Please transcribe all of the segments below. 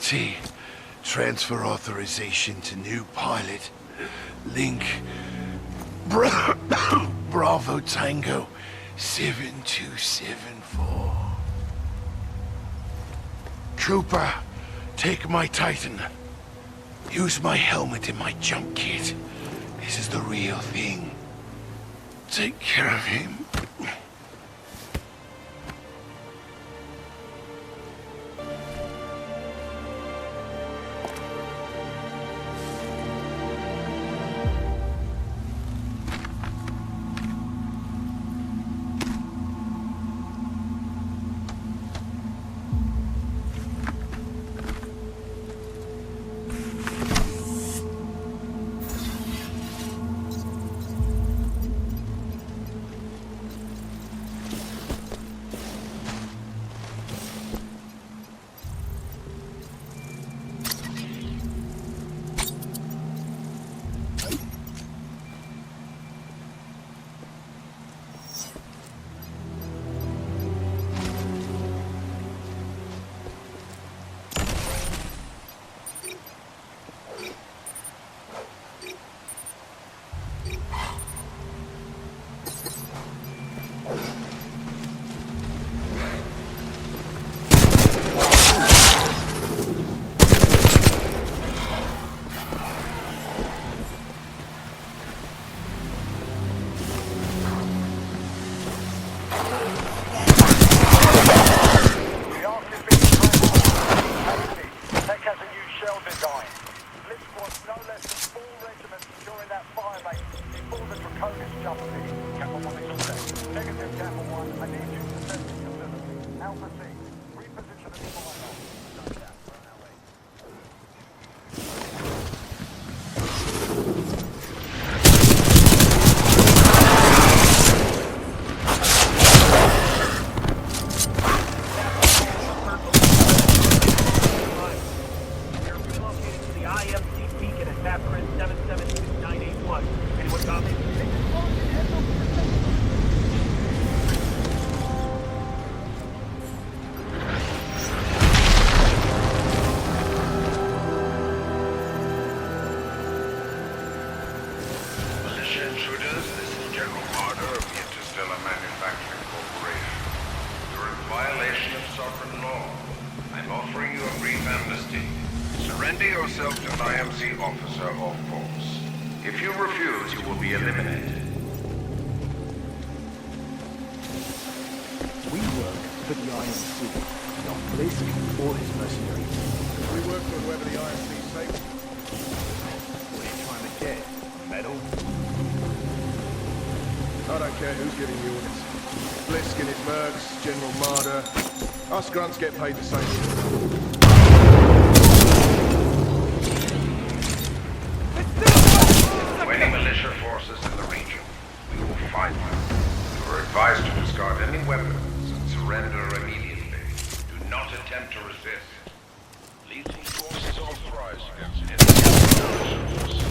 Guilty. Transfer authorization to new pilot. Link. Bravo Tango 7274. Trooper, take my Titan. Use my helmet and my jump kit. This is the real thing. Take care of him. Surrender yourself to an IMC officer or force. If you refuse, you will be eliminated. We work for the IMC, not Blisk or his mercenaries. We work for whoever the IMC says. What are you trying to get? A medal? I don't care who's giving you orders. Blisk and his mercs, General Marder. Us grunts get paid the same. Any militia forces in the region, we will fight them. You are advised to discard any weapons and surrender immediately. Do not attempt to resist. Legion forces authorized against any militia forces.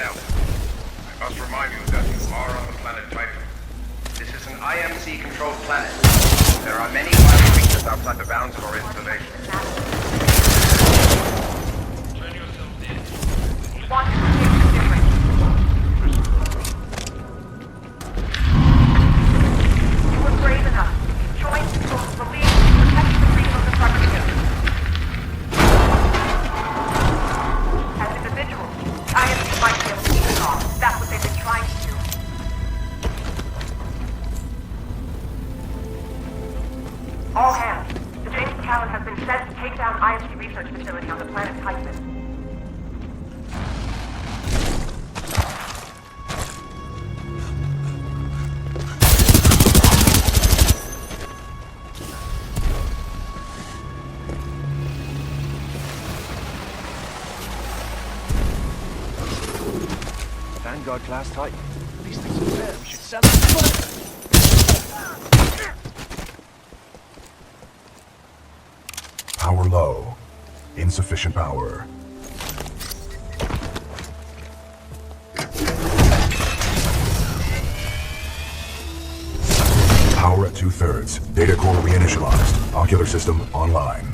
personnel. I must remind you that you are on the planet Titan. This is an IMC-controlled planet. There are many wild creatures outside the bounds of our installation. Turn yourselves in. Want to make the difference. You were brave enough. Join people who believe in protecting the freedom of the Frontier. As individuals, IMC might be able to keep it off. That's what they've been trying to do. All hands. The James McCallan has been sent to take down IMC research facility on the planet Titan. Vanguard class Titan. These things are rare. We should sell them. Power low. Insufficient power. Power at 2/3. Data core reinitialized. Ocular system online.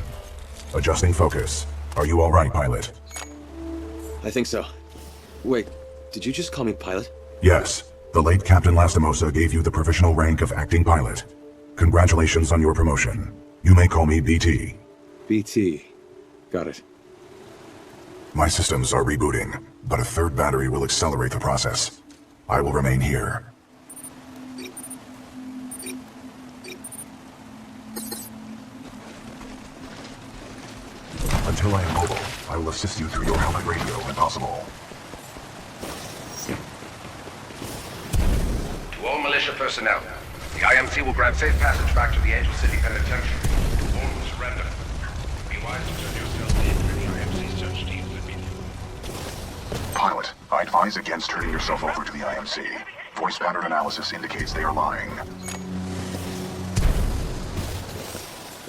Adjusting focus. Are you all right, pilot? I think so. Wait, did you just call me pilot? Yes. The late Captain Lastimosa gave you the provisional rank of acting pilot. Congratulations on your promotion. You may call me BT. BT. Got it. My systems are rebooting, but a third battery will accelerate the process. I will remain here. Until I am mobile, I will assist you through your helmet radio when possible. To all militia personnel, the IMC will grant safe passage back to the Angel City Penitentiary. All will surrender. Be wise to turn yourself in when the IMC search team will be. Pilot, I advise against turning yourself over to the IMC. Voice pattern analysis indicates they are lying.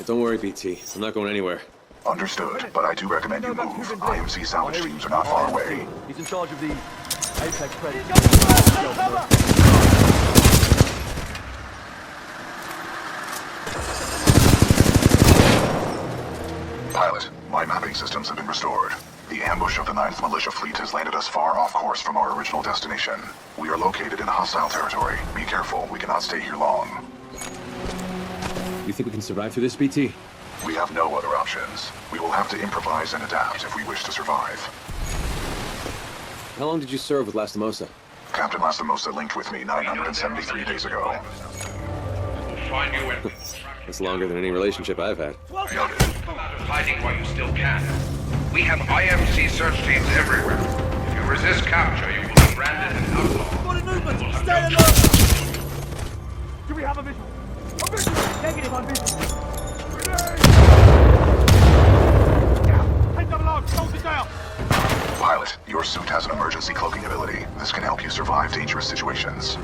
Don't worry, BT. I'm not going anywhere. Understood, but I do recommend you move. IMC salvage teams are not far away. He's in charge of the Apex credit. Pilot, my mapping systems have been restored. The ambush of the 9th Militia Fleet has landed us far off course from our original destination. We are located in hostile territory. Be careful, we cannot stay here long. You think we can survive through this, BT? We have no other options. We will have to improvise and adapt if we wish to survive. How long did you serve with Lastimosa? Captain Lastimosa linked with me 973 days ago. We'll find you and That's longer than any relationship I've had. come out of hiding while you still can. We have IMC search teams everywhere. If you resist capture, you will be branded an outlaw. Got a movement! Stay alert! Do we have a visual? A visual! Negative on visual. Take them along! Hold it down! Pilot, your suit has an emergency cloaking ability. This can help you survive dangerous situations.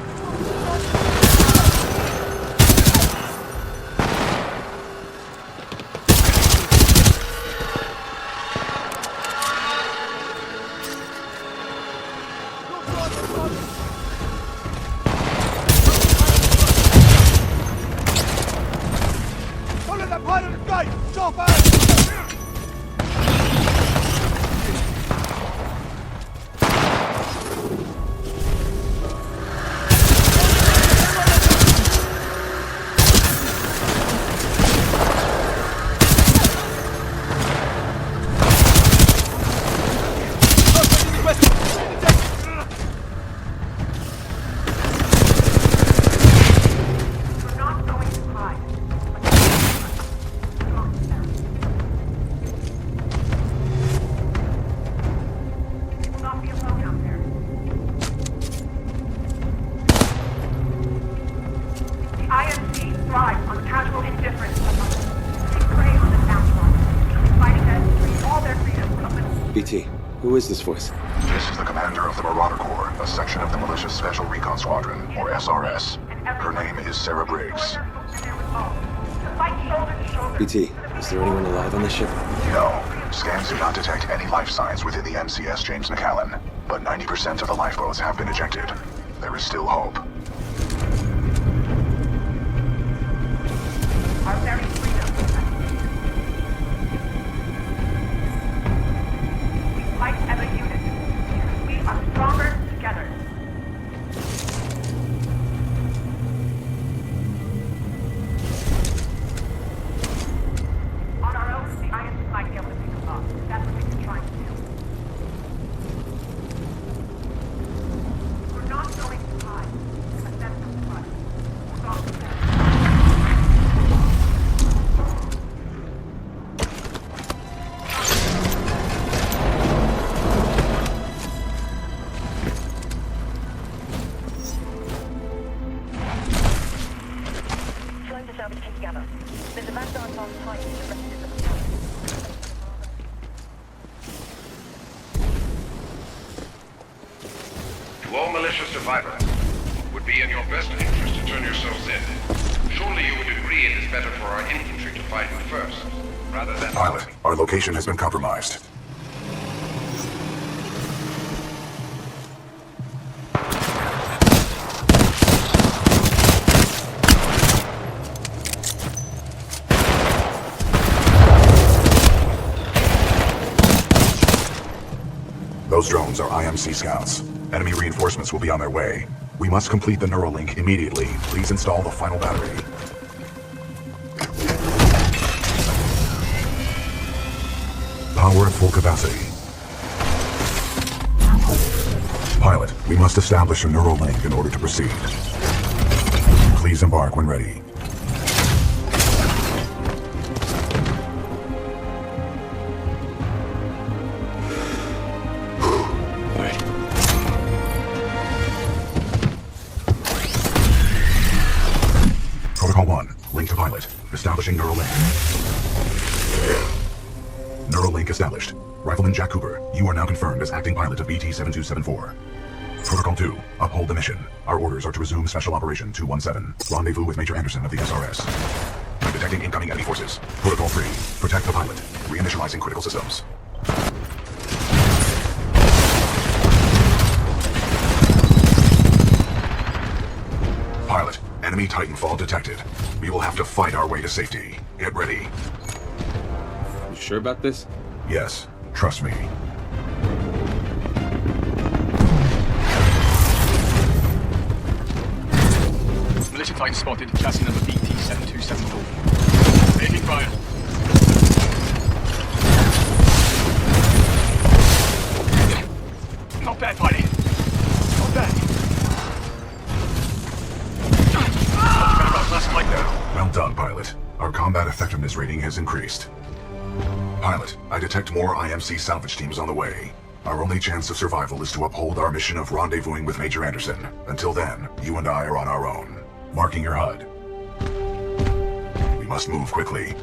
Don't let that pilot escape! Stop it! We're not going to hide. You will not be alone out there. The IMC thrives on casual indifference of others. They prey on the downtrodden, fighting them to free all their freedoms of the... BT, who is this voice? This is the commander of the Marauder Corps, a section of the Militia's Special Recon Squadron, or SRS. Her name is Sarah Briggs. BT, is there anyone alive on this ship? No, scans do not detect any life signs within the MCS James McCallan. but 90% of the lifeboats have been ejected. There is still hope. Our very freedom is at stake. We fight as a unit because we are stronger together. On our own, the IMC might be able to pick us off. That's what we've been trying to do. We're not going to hide. But that's no trust. We're going to stand. Trying to salvage together. There's a vanguard on Titan to rest in the To all militia survivors, it would be in your best interest to turn yourselves in. Surely you would agree it is better for our infantry to fight first, rather than... Pilot, our location has been compromised. Those drones are IMC scouts. Enemy reinforcements will be on their way. We must complete the Neuralink immediately. Please install the final battery. Power at full capacity. Pilot, we must establish a Neuralink in order to proceed. Please embark when ready. Protocol 1, link to pilot. Establishing Neuralink. Neuralink established. Rifleman Jack Cooper, you are now confirmed as acting pilot of Bt7274. Protocol 2, uphold the mission. Our orders are to resume Special Operation 217. Rendezvous with Major Anderson of the SRS. Detecting incoming enemy forces. Protocol 3, protect the pilot. Reinitializing critical systems. Pilot, enemy Titanfall detected. We will have to fight our way to safety. Get ready. You sure about this? Yes, trust me. Militia Titan spotted, chassis number Bt7274. Taking fire. Not bad, buddy. Not bad. Last flight now. Well done, pilot. Our combat effectiveness rating has increased. Pilot, I detect more IMC salvage teams on the way. Our only chance of survival is to uphold our mission of rendezvousing with Major Anderson. Until then, you and I are on our own. Marking your HUD. We must move quickly.